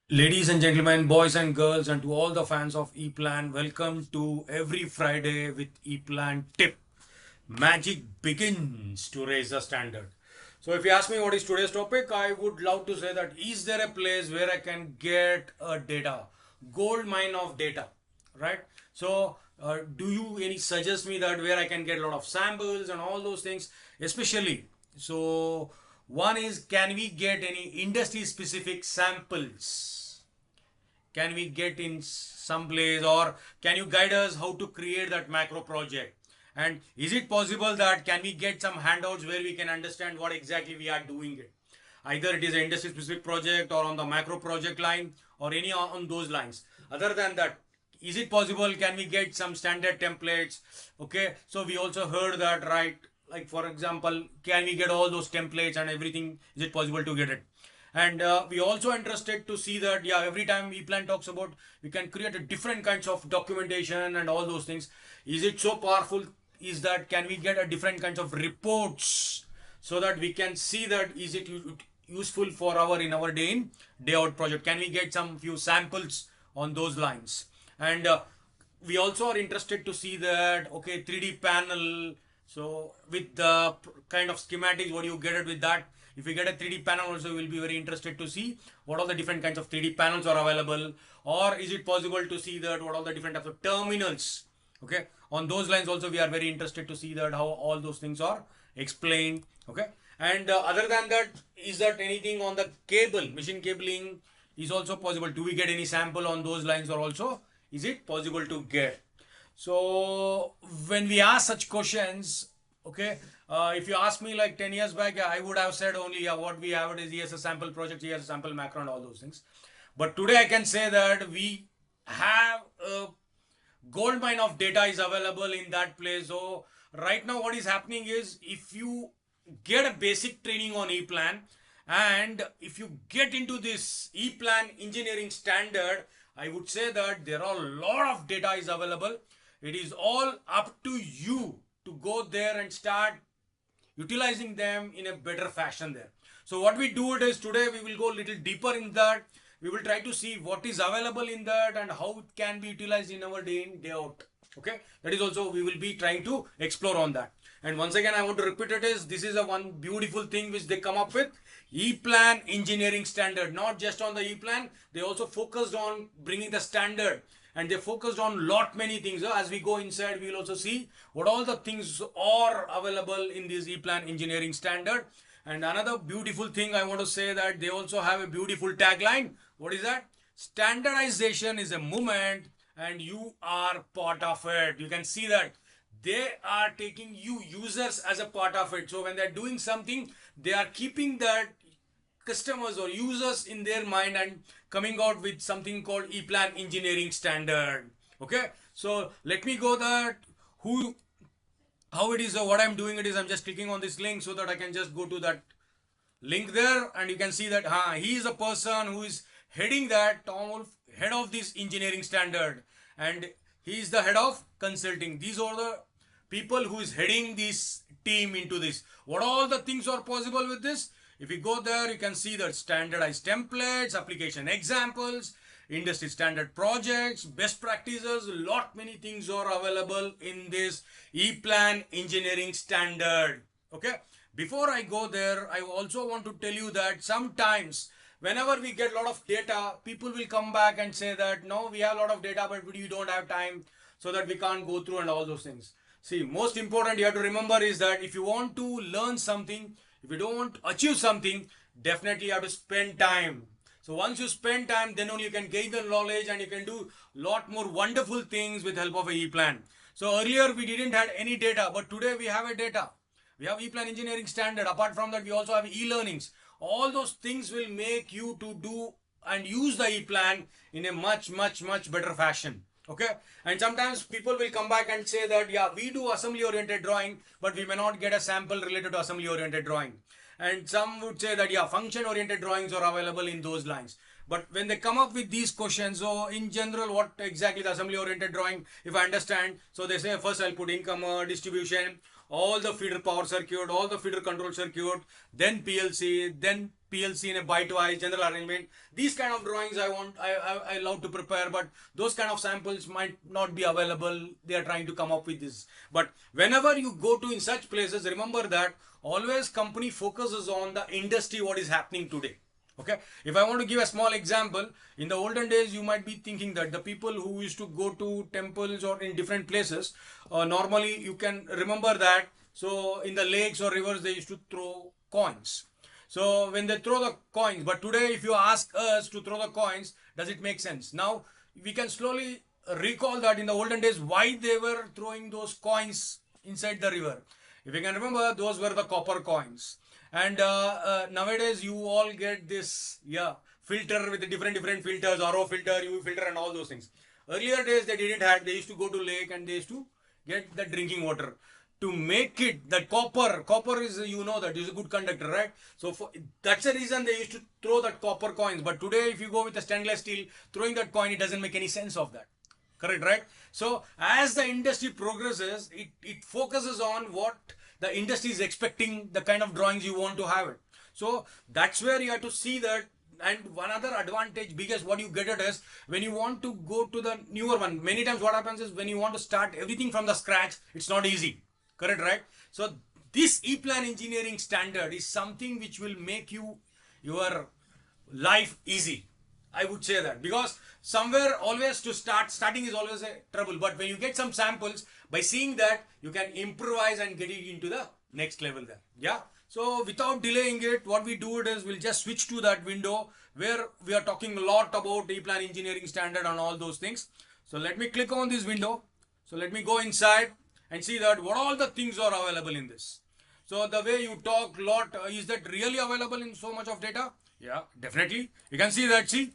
Ladies and gentlemen, boys and girls, and to all the fans of Eplan, welcome to every Friday with Eplan Tip. Magic begins to raise the standard. So, if you ask me what is today's topic, I would love to say that is there a place where I can get a data, gold mine of data, right? So, do you any suggest me that where I can get a lot of samples and all those things, especially so one is, can we get any industry specific samples? Can we get in some place, or can you guide us how to create that macro project? And is it possible that can we get some handouts where we can understand what exactly we are doing it? Either it is an industry specific project or on the macro project line or any on those lines. Other than that, is it possible, can we get some standard templates? Okay, so we also heard that, right? Like for example, can we get all those templates and everything? Is it possible to get it? And we also interested to see that, yeah, every time Eplan talks about we can create a different kinds of documentation and all those things. Is it so powerful? Is that can we get a different kinds of reports so that we can see that is it useful for our in our day in day out project? Can we get some few samples on those lines? And we also are interested to see that, okay, 3D panel. So with the kind of schematics, what do you get it with that? If you get a 3D panel also, we'll be very interested to see what all the different kinds of 3D panels are available, or is it possible to see that what all the different types of terminals. Okay, on those lines also we are very interested to see that how all those things are explained. Okay, and other than that, is that anything on the cable, machine cabling is also possible? Do we get any sample on those lines, or also is it possible to get? So when we ask such questions, okay, if you ask me like 10 years back, I would have said only, yeah, what we have is here's a sample project, here's a sample macro and all those things. But today I can say that we have a gold mine of data is available in that place. So right now what is happening is, if you get a basic training on Eplan, and if you get into this Eplan engineering standard, I would say that there are a lot of data is available. It is all up to you to go there and start utilizing them in a better fashion there. So what we do it is, today we will go a little deeper in that. We will try to see what is available in that and how it can be utilized in our day in day out. Okay, that is also we will be trying to explore on that. And once again I want to repeat it is, this is a one beautiful thing which they come up with, Eplan Engineering Standard. Not just on the Eplan, they also focused on bringing the standard, and they focused on lot many things. As we go inside, we will also see what all the things are available in this Eplan Engineering Standard. And another beautiful thing I want to say, that they also have a beautiful tagline. What is that? Standardization is a movement and you are part of it. You can see that they are taking you users as a part of it. So when they're doing something, they are keeping that customers or users in their mind and coming out with something called Eplan Engineering Standard. Okay, so let me go that how it is. What I'm doing it is, I'm just clicking on this link so that I can just go to that link there, and you can see that he is a person who is heading that, Tom Wolf, head of this engineering standard, and he is the head of consulting. These are the people who is heading this team into this. What all the things are possible with this? If you go there, you can see that standardized templates, application examples, industry standard projects, best practices, lot many things are available in this Eplan Engineering Standard. Okay, before I go there, I also want to tell you that sometimes whenever we get a lot of data, people will come back and say that no, we have a lot of data but we don't have time, so that we can't go through and all those things. See, most important you have to remember is that if you want to learn something, if you don't want to achieve something, definitely you have to spend time. So once you spend time, then only you can gain the knowledge and you can do lot more wonderful things with help of a Eplan. So earlier we didn't have any data, but today we have a data. We have Eplan Engineering Standard. Apart from that, we also have e-learnings. All those things will make you to do and use the Eplan in a much better fashion. Okay, and sometimes people will come back and say that, yeah, we do assembly oriented drawing, but we may not get a sample related to assembly oriented drawing. And some would say that, yeah, function oriented drawings are available in those lines. But when they come up with these questions, so in general, what exactly the assembly oriented drawing, if I understand, so they say first I'll put income distribution, all the feeder power circuit, all the feeder control circuit, then PLC in a byte-wise general arrangement. These kind of drawings I love to prepare, but those kind of samples might not be available. They are trying to come up with this. But whenever you go to in such places, remember that always company focuses on the industry, what is happening today. Okay, if I want to give a small example, in the olden days you might be thinking that the people who used to go to temples or in different places, normally you can remember that, so in the lakes or rivers they used to throw coins. So when they throw the coins, but today if you ask us to throw the coins, does it make sense? Now we can slowly recall that in the olden days why they were throwing those coins inside the river. If you can remember, those were the copper coins. And nowadays you all get this filter with the different filters, RO filter, UV filter and all those things. Earlier days they didn't have, they used to go to lake and they used to get the drinking water. To make it, that copper is, you know, that is a good conductor, right? So that's the reason they used to throw that copper coins. But today if you go with the stainless steel, throwing that coin, it doesn't make any sense of that. Correct, right? So as the industry progresses, it focuses on what the industry is expecting, the kind of drawings you want to have it. So that's where you have to see that. And one other advantage, biggest what you get it is when you want to go to the newer one. Many times what happens is when you want to start everything from the scratch, it's not easy. Correct, right? So this Eplan Engineering Standard is something which will make your life easy. I would say that, because somewhere always to starting is always a trouble. But when you get some samples, by seeing that, you can improvise and get it into the next level there. Yeah. So without delaying it, what we do it is we'll just switch to that window where we are talking a lot about Eplan Engineering Standard and all those things. So let me click on this window. So let me go inside and see that what all the things are available in this. So the way you talk lot, is that really available in so much of data? Yeah, definitely. You can see that, see,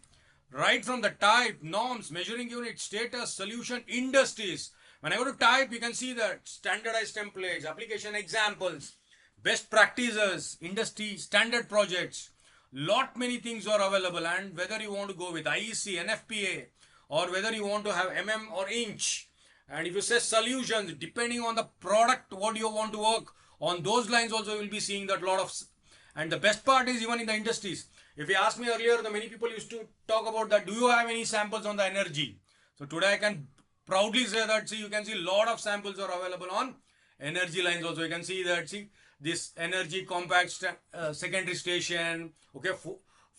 right from the type, norms, measuring unit, status, solution, industries. When I go to type, you can see that standardized templates, application examples, best practices, industry, standard projects. Lot many things are available, and whether you want to go with IEC, NFPA, or whether you want to have MM or inch. And if you say solutions, depending on the product, what you want to work on those lines also, you will be seeing that lot of. And the best part is even in the industries. If you asked me earlier, the many people used to talk about that. Do you have any samples on the energy? So today I can proudly say that, see, you can see a lot of samples are available on energy lines also. You can see that, see, this energy compact secondary station, okay,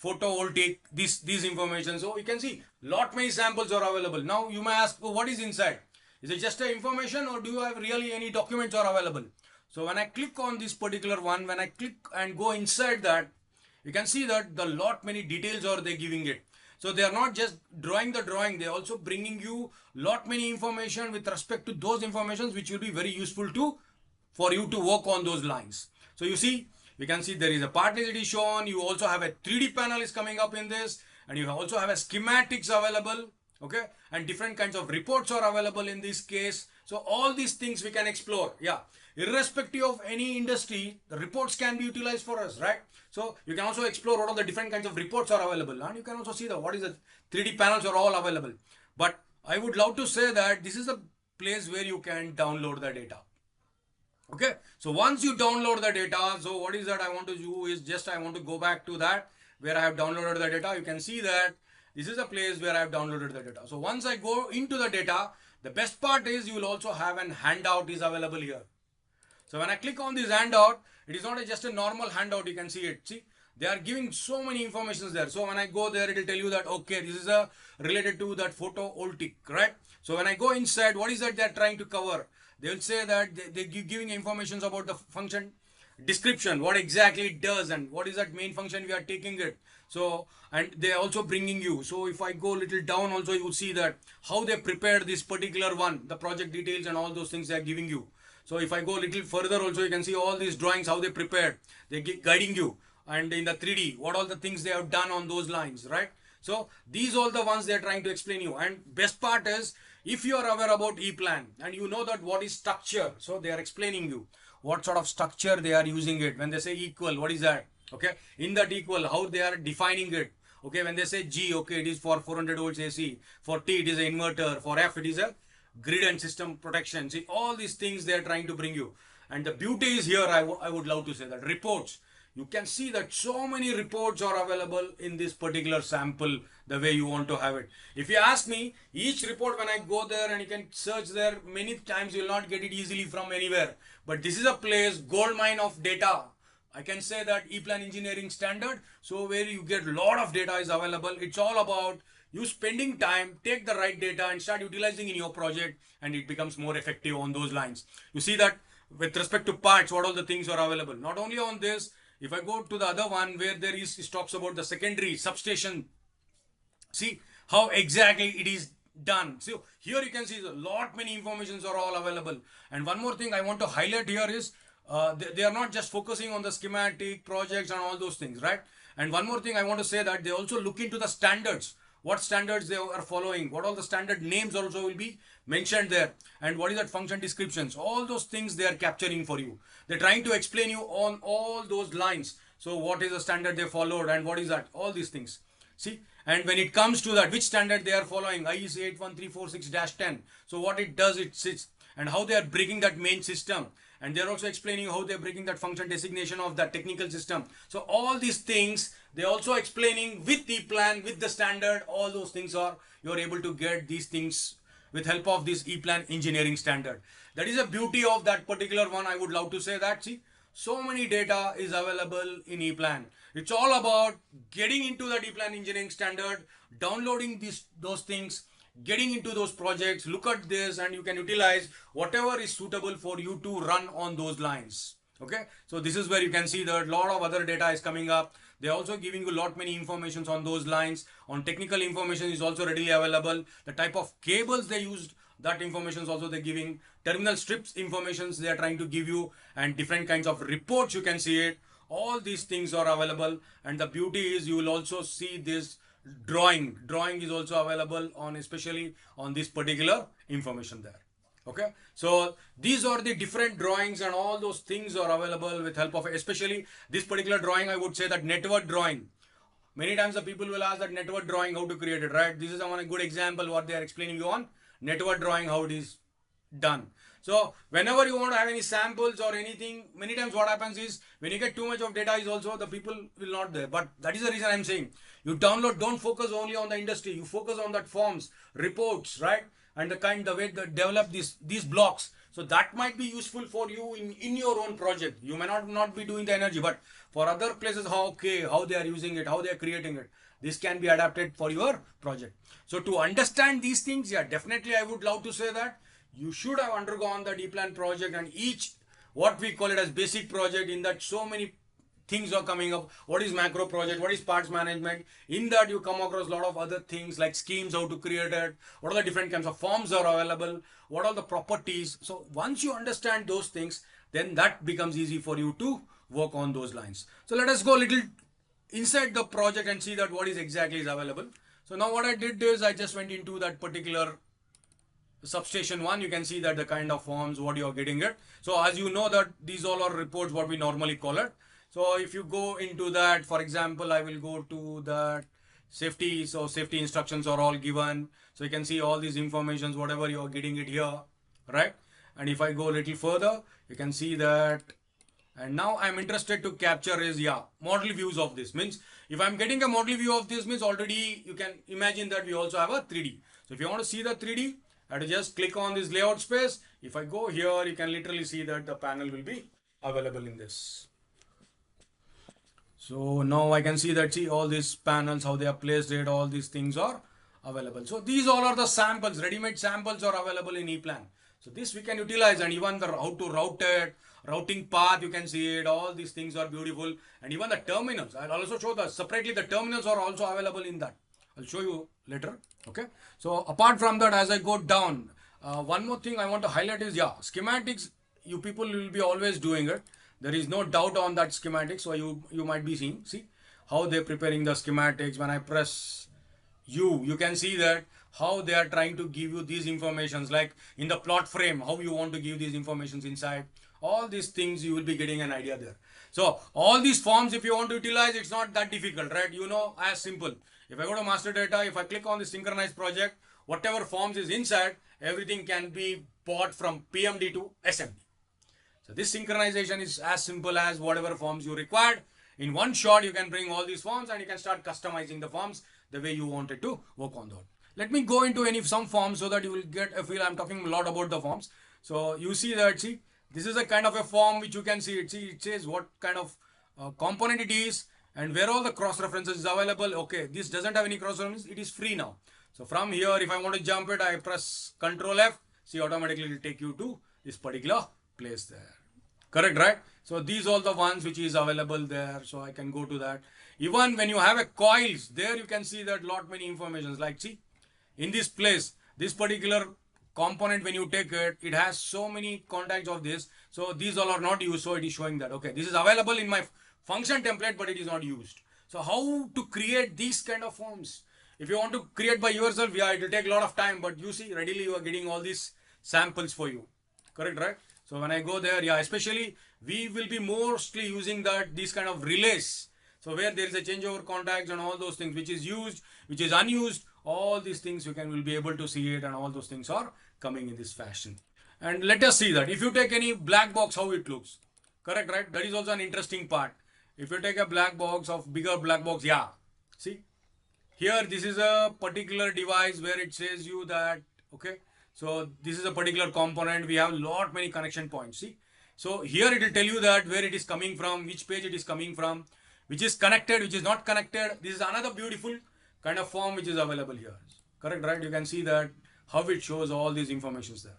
photovoltaic, these information. So you can see lot many samples are available. Now you may ask, oh, what is inside? Is it just a information or do you have really any documents are available? So when I click on this particular one, when I click and go inside that, you can see that the lot many details are they giving it. So they are not just drawing the drawing, they are also bringing you lot many information with respect to those informations which will be very useful for you to work on those lines. So you see, you can see there is a part list is shown. You also have a 3D panel is coming up in this, and you also have a schematics available. Okay, and different kinds of reports are available in this case. So all these things we can explore. Yeah, irrespective of any industry, the reports can be utilized for us, right? So you can also explore what all the different kinds of reports are available, and you can also see what is the 3D panels are all available. But I would love to say that this is the place where you can download the data. Okay, so once you download the data, so what is that I want to do is just I want to go back to that where I have downloaded the data. You can see that this is a place where I have downloaded the data. So once I go into the data, the best part is you will also have an handout is available here. So when I click on this handout, it is not just a normal handout. You can see it. See, they are giving so many informations there. So when I go there, it will tell you that, okay, this is related to that photovoltaic, right? So when I go inside, what is that they are trying to cover? They will say that they're giving information about the function description, what exactly it does and what is that main function we are taking it. So, and they are also bringing you. So if I go a little down also, you will see that how they prepared this particular one, the project details and all those things they are giving you. So if I go a little further also, you can see all these drawings, how they prepared. They guiding you. And in the 3D, what all the things they have done on those lines, right? So these all the ones they are trying to explain you. And best part is, if you are aware about Eplan and you know that what is structure, so they are explaining you what sort of structure they are using it. When they say equal, what is that? Okay, in that equal, how they are defining it. Okay, when they say G, okay, it is for 400 volts AC. For T, it is an inverter. For F, it is a grid and system protection. See, all these things they are trying to bring you. And the beauty is here, I would love to say that reports. You can see that so many reports are available in this particular sample the way you want to have it. If you ask me, each report when I go there and you can search there, many times you will not get it easily from anywhere. But this is a place, gold mine of data. I can say that Eplan Engineering Standard, so where you get a lot of data is available. It's all about you spending time, take the right data and start utilizing in your project, and it becomes more effective on those lines. You see that with respect to parts, what all the things are available. Not only on this, if I go to the other one where there is, it talks about the secondary substation. See how exactly it is done. So here you can see a lot many informations are all available. And one more thing I want to highlight here is they are not just focusing on the schematic projects and all those things, right? And one more thing I want to say that they also look into the standards, what standards they are following, what all the standard names also will be mentioned there, and what is that function descriptions, all those things they are capturing for you. They're trying to explain you on all those lines. So what is the standard they followed and what is that, all these things. See, and when it comes to that, which standard they are following, IEC 81346-10. So what it does, it sits, and how they are breaking that main system. And they're also explaining how they're breaking that function designation of that technical system. So all these things, they're also explaining with the plan, with the standard, all those things are, you're able to get these things with help of this Eplan Engineering Standard. That is the beauty of that particular one. I would love to say that, see, so many data is available in Eplan. It's all about getting into that Eplan Engineering Standard, downloading those things, getting into those projects, look at this, and you can utilize whatever is suitable for you to run on those lines. Okay, so this is where you can see that a lot of other data is coming up. They're also giving you a lot many informations on those lines. On technical information is also readily available. The type of cables they used, that information is also they're giving. Terminal strips informations they are trying to give you, and different kinds of reports you can see it. All these things are available, and the beauty is you will also see this drawing is also available on, especially on this particular information there. Okay, so these are the different drawings and all those things are available with help of, especially this particular drawing. I would say that network drawing, many times the people will ask that network drawing, how to create it, right? This is one a good example what they are explaining you on network drawing, how it is done. So whenever you want to have any samples or anything, many times what happens is when you get too much of data is also the people will not there. But that is the reason I'm saying you download, don't focus only on the industry, you focus on that forms, reports, right? And the way they develop these blocks. So that might be useful for you in your own project. You may not be doing the energy, but for other places, how they are using it, how they are creating it, this can be adapted for your project. So to understand these things, yeah, definitely I would love to say that you should have undergone the Eplan project, and each, what we call it as basic project, in that so many things are coming up. What is macro project, what is parts management, in that you come across a lot of other things like schemes, how to create it, what are the different kinds of forms are available, what are the properties. So once you understand those things, then that becomes easy for you to work on those lines. So let us go a little inside the project and see that what is exactly is available. So now what I did is I just went into that particular substation one. You can see that the kind of forms what you are getting it. So as you know that these all are reports what we normally call it. So if you go into that, for example, I will go to that safety. So safety instructions are all given. So you can see all these informations, whatever you are getting it here, right? And if I go a little further, you can see that. And now I'm interested to capture is, yeah, model views of this. Means if I'm getting a model view of this, means already you can imagine that we also have a 3D. So if you want to see the 3D, I have to just click on this layout space. If I go here, you can literally see that the panel will be available in this. So now I can see that, see all these panels, how they are placed it, all these things are available. So these all are the samples, ready-made samples are available in Eplan. So this we can utilize, and even the how to route it, routing path, you can see it, all these things are beautiful. And even the terminals, I'll also show that separately, the terminals are also available in that. I'll show you later. Okay. So apart from that, as I go down, one more thing I want to highlight is, yeah, schematics, you people will be always doing it. There is no doubt on that schematic. So you might be seeing, see how they're preparing the schematics. When I press you can see that how they are trying to give you these informations, like in the plot frame, how you want to give these informations inside. All these things you will be getting an idea there. So all these forms, if you want to utilize, it's not that difficult, right? You know, as simple. If I go to master data, if I click on the synchronized project, whatever forms is inside, everything can be bought from PMD to SMD. So this synchronization is as simple as whatever forms you required. In one shot, you can bring all these forms and you can start customizing the forms the way you wanted to work on that. Let me go into some forms so that you will get a feel. I'm talking a lot about the forms. So you see that, see, this is a kind of a form which you can see it. See, it says what kind of component it is and where all the cross references is available. Okay, this doesn't have any cross references. It is free now. So from here, if I want to jump it, I press Control F. See, automatically it will take you to this particular place there. Correct, right? So these are the ones which is available there. So I can go to that. Even when you have a coils, there you can see that lot many informations. Like, see, in this place, this particular component, when you take it, it has so many contacts of this. So these all are not used. So it is showing that, okay, this is available in my function template, but it is not used. So how to create these kind of forms? If you want to create by yourself, yeah, it will take a lot of time, but you see, readily you are getting all these samples for you. Correct, right? So when I go there, yeah, especially we will be mostly using these kind of relays. So where there is a changeover contacts and all those things, which is used, which is unused, all these things will be able to see it, and all those things are coming in this fashion. And let us see that if you take any black box, how it looks. Correct, right? That is also an interesting part. If you take a black box of bigger black box, yeah, see here, this is a particular device where it says you that, okay, so this is a particular component. We have lot many connection points. See, so here it will tell you that where it is coming from, which page it is coming from, which is connected, which is not connected. This is another beautiful kind of form which is available here. Correct, right? You can see that how it shows all these informations there.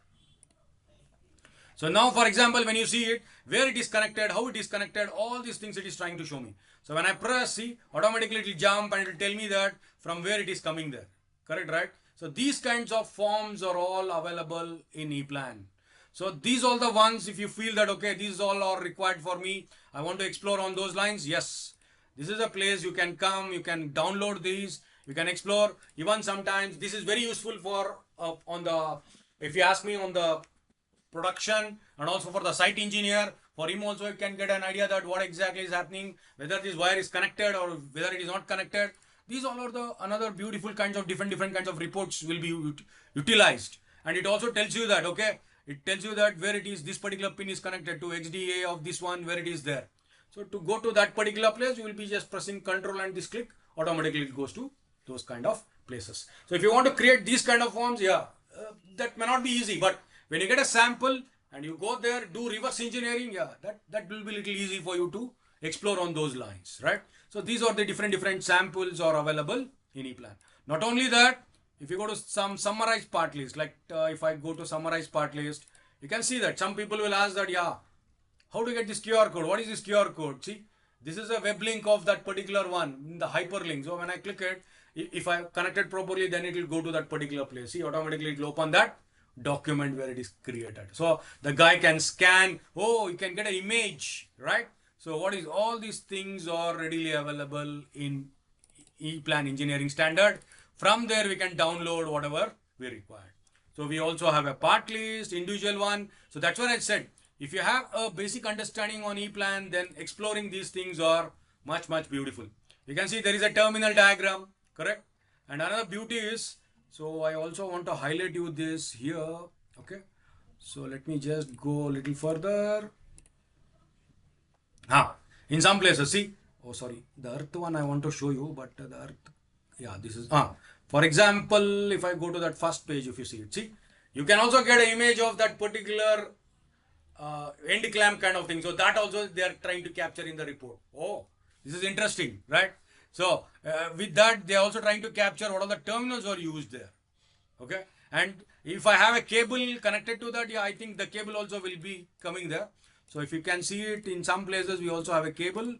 So now, for example, when you see it, where it is connected, how it is connected, all these things it is trying to show me. So when I press, see, automatically it will jump and it will tell me that from where it is coming there. Correct, right? So these kinds of forms are all available in Eplan. So these are the ones, if you feel that, okay, these all are required for me, I want to explore on those lines, yes. This is a place you can come, you can download these, you can explore. Even sometimes this is very useful for, if you ask me, on the production and also for the site engineer. For him also you can get an idea that what exactly is happening, whether this wire is connected or whether it is not connected. These all are the another beautiful kinds of different kinds of reports will be utilized. And it also tells you that, okay, it tells you that where it is, this particular pin is connected to XDA of this one, where it is there. So to go to that particular place, you will be just pressing control and this click, automatically it goes to those kind of places. So if you want to create these kind of forms, yeah, that may not be easy, but when you get a sample and you go there, do reverse engineering, yeah, that will be a little easy for you to explore on those lines, right? So these are the different samples are available in Eplan. Not only that, if you go to some summarized part list, like if I go to summarize part list, you can see that some people will ask that, yeah, how to get this QR code? What is this QR code? See, this is a web link of that particular one in the hyperlink. So when I click it, if I connect it properly, then it will go to that particular place. See, automatically it will open that document where it is created. So the guy can scan, oh, you can get an image, right? So what is all these things are readily available in Eplan Engineering Standard. From there we can download whatever we require. So we also have a part list, individual one. So that's what I said. If you have a basic understanding on Eplan, then exploring these things are much beautiful. You can see there is a terminal diagram, correct? And another beauty is, so I also want to highlight you this here, okay? So let me just go a little further. In some places, see, oh sorry, the earth one I want to show you, but the earth, yeah, this is, for example, if I go to that first page, if you see it, see, you can also get an image of that particular end clamp kind of thing. So that also they are trying to capture in the report. Oh, this is interesting, right? So with that, they are also trying to capture what all the terminals are used there. Okay. And if I have a cable connected to that, yeah, I think the cable also will be coming there. So if you can see it in some places, we also have a cable.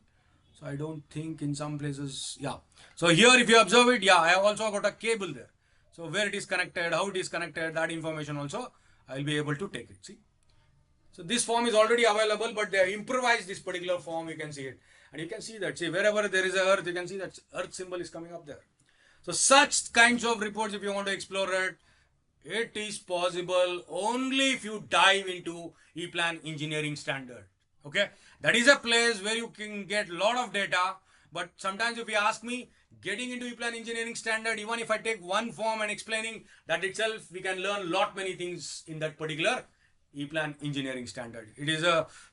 So I don't think in some places, yeah. So here, if you observe it, yeah, I have also got a cable there. So where it is connected, how it is connected, that information also, I will be able to take it. See. So this form is already available, but they have improvised this particular form. You can see it. And you can see that, see, wherever there is a earth, you can see that earth symbol is coming up there. So such kinds of reports, if you want to explore it, it is possible only if you dive into Eplan Engineering Standard. Okay. That is a place where you can get a lot of data. But sometimes if you ask me, getting into Eplan Engineering Standard, even if I take one form and explaining that itself, we can learn lot many things in that particular Eplan Engineering Standard. It is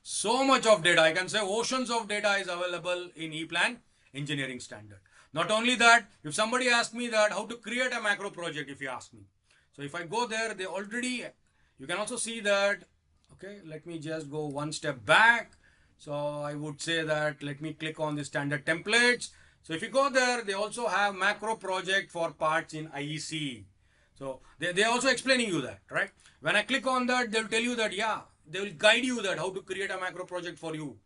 so much of data. I can say oceans of data is available in Eplan Engineering Standard. Not only that, if somebody asks me that how to create a macro project, if you ask me. So if I go there, they already, you can also see that, okay, let me just go one step back. So I would say that, let me click on the standard templates. So if you go there, they also have macro project for parts in IEC. So they are also explaining you that, right? When I click on that, they'll tell you that, yeah, they will guide you that how to create a macro project for you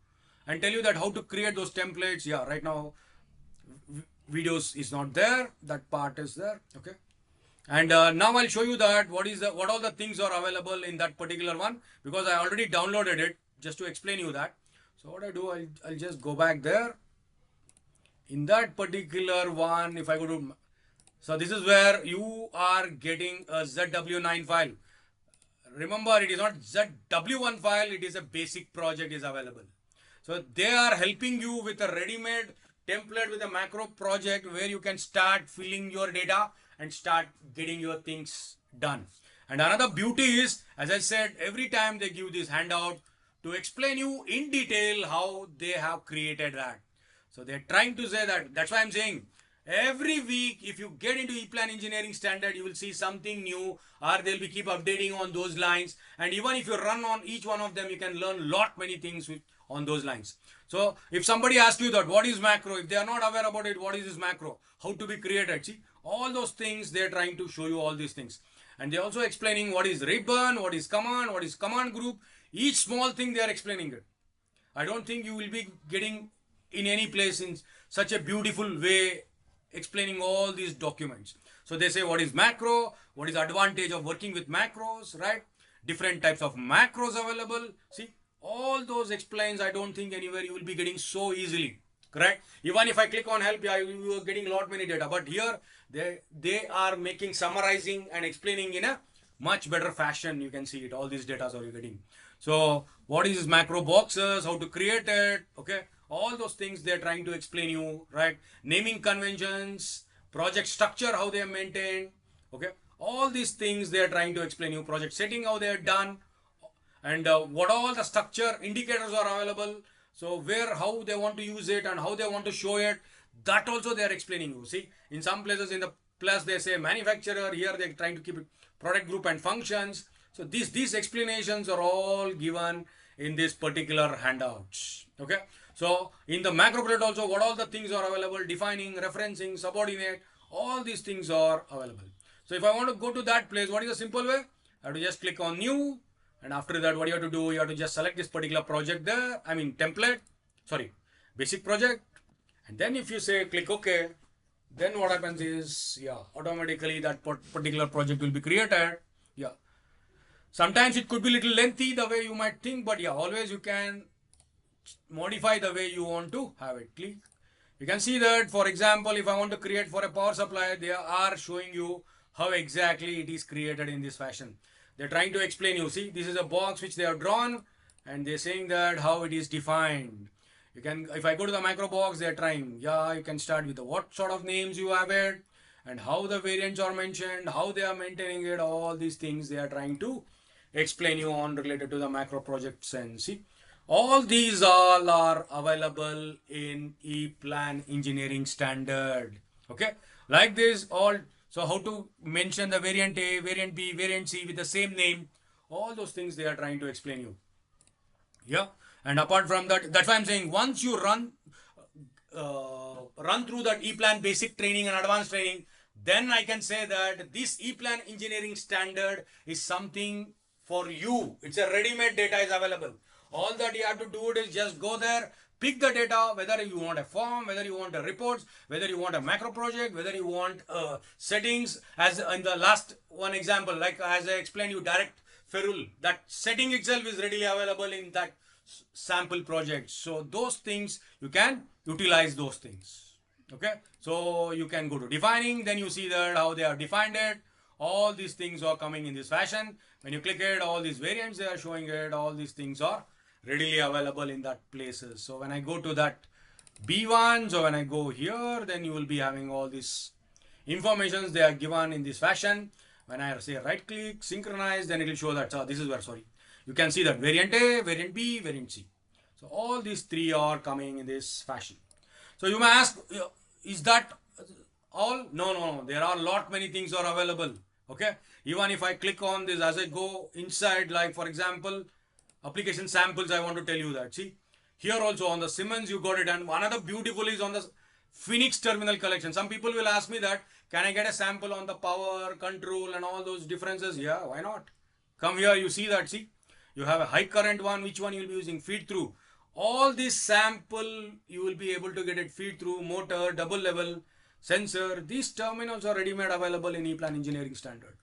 and tell you that how to create those templates. Yeah, right now videos is not there. That part is there. Okay. And now I'll show you that what all the things are available in that particular one, because I already downloaded it just to explain you that. So what I do, I'll just go back there. In that particular one, if I go to, so this is where you are getting a ZW9 file. Remember, it is not ZW1 file, it is a basic project is available. So they are helping you with a ready-made template with a macro project where you can start filling your data and start getting your things done. And another beauty is, as I said, every time they give this handout to explain you in detail how they have created that. So they're trying to say that. That's why I'm saying every week, if you get into Eplan Engineering Standard, you will see something new, or they'll be keep updating on those lines. And even if you run on each one of them, you can learn lot many things on those lines. So if somebody asks you that what is macro, if they are not aware about it, what is this macro, how to be created, see all those things, they're trying to show you all these things. And they're also explaining what is ribbon, what is command group. Each small thing they are explaining it. I don't think you will be getting in any place in such a beautiful way explaining all these documents. So they say what is macro, what is advantage of working with macros, right? Different types of macros available. See, all those explains. I don't think anywhere you will be getting so easily, correct? Even if I click on help, yeah, you are getting lot many data. But here they are making summarizing and explaining in a much better fashion. You can see it. All these data are you getting. So what is macro boxes? How to create it? Okay. All those things they're trying to explain you, right? Naming conventions, project structure, how they are maintained, okay? All these things they're trying to explain you. Project setting, how they are done, and what all the structure indicators are available. So how they want to use it and how they want to show it, that also they are explaining you. See, in some places in the plus they say manufacturer, here they're trying to keep it product group and functions. So these explanations are all given in this particular handouts, okay? So in the macro plate also, what all the things are available, defining, referencing, subordinate, all these things are available. So if I want to go to that place, what is the simple way? I have to just click on new, and after that, what you have to do, you have to just select this particular project there, I mean template, sorry, basic project. And then if you say click OK, then what happens is, yeah, automatically that particular project will be created. Yeah. Sometimes it could be a little lengthy the way you might think, but yeah, always you can modify the way you want to have it. Click. You can see that, for example, if I want to create for a power supply, they are showing you how exactly it is created in this fashion. They're trying to explain you. See, this is a box which they have drawn, and they're saying that how it is defined. You can, if I go to the macro box, they're trying. Yeah, you can start with the what sort of names you have it, and how the variants are mentioned, how they are maintaining it. All these things they are trying to explain you on related to the macro projects. And see, all these all are available in Eplan Engineering Standard. Okay, like this all. So how to mention the variant A, variant B, variant C with the same name. All those things they are trying to explain you. Yeah, and apart from that, that's why I'm saying once you run through that Eplan basic training and advanced training, then I can say that this Eplan Engineering Standard is something for you. It's a ready-made data is available. All that you have to do is just go there, pick the data, whether you want a form, whether you want a reports, whether you want a macro project, whether you want settings. As in the last one example, like as I explained you, direct ferrule, that setting itself is readily available in that sample project. So those things you can utilize those things. Okay, so you can go to defining, then you see that how they are defined it. All these things are coming in this fashion. When you click it, all these variants they are showing it. All these things are readily available in that places. So when I go to that B1, so when I go here, then you will be having all these informations they are given in this fashion. When I say right click, synchronize, then it will show that, this is where, sorry. You can see that variant A, variant B, variant C. So all these three are coming in this fashion. So you may ask, is that all? No, no, no. There are lot many things are available. Okay. Even if I click on this as I go inside, like for example, application samples, I want to tell you that. See, here also on the Siemens you got it, and another beautiful is on the Phoenix terminal collection. Some people will ask me that, can I get a sample on the power, control and all those differences? Yeah, why not? Come here, you see that, see. You have a high current one, which one you will be using? Feed through. All this sample, you will be able to get it feed through, motor, double level, sensor. These terminals are ready-made available in Eplan Engineering Standard.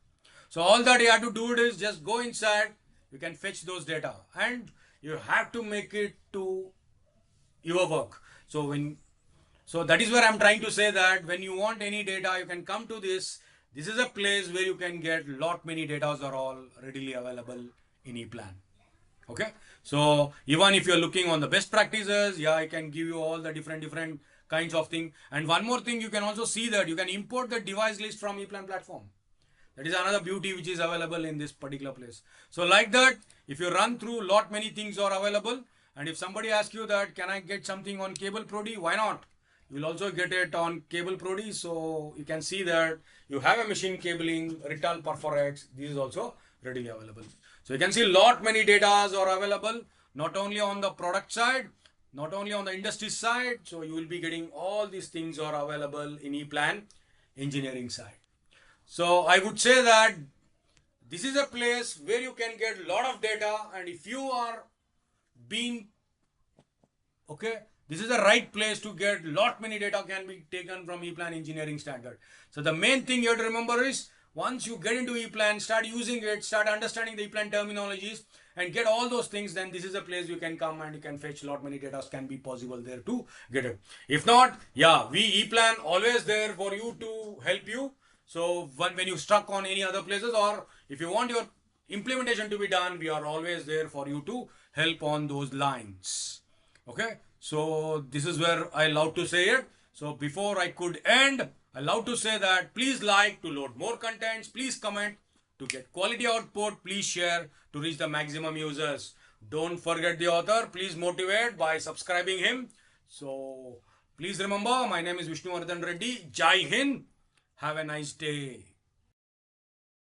So all that you have to do is just go inside, you can fetch those data and you have to make it to your work. So that is where I'm trying to say that when you want any data, you can come to this. This is a place where you can get lot many data are all readily available in Eplan. Okay. So even if you're looking on the best practices, yeah, I can give you all the different kinds of thing. And one more thing, you can also see that you can import the device list from Eplan platform. That is another beauty which is available in this particular place. So like that, if you run through, lot many things are available. And if somebody asks you that, can I get something on cable Prodi? Why not? You will also get it on cable Prodi. So you can see that you have a machine cabling, Rital Perforex. This is also readily available. So you can see lot many data are available, not only on the product side, not only on the industry side. So you will be getting all these things are available in Eplan engineering side. So I would say that this is a place where you can get a lot of data, and if you are being okay, this is the right place to get lot many data can be taken from Eplan Engineering Standard. So the main thing you have to remember is once you get into Eplan, start using it, start understanding the Eplan terminologies and get all those things, then this is a place you can come and you can fetch lot many data can be possible there to get it. If not, yeah, we Eplan always there for you to help you. So when you stuck on any other places, or if you want your implementation to be done, we are always there for you to help on those lines. Okay, so this is where I love to say it. So before I could end, I love to say that please like to load more contents, please comment to get quality output, please share to reach the maximum users. Don't forget the author, please motivate by subscribing him. So please remember, my name is Vishnuvardhan Reddy. Jai Hind. Have a nice day.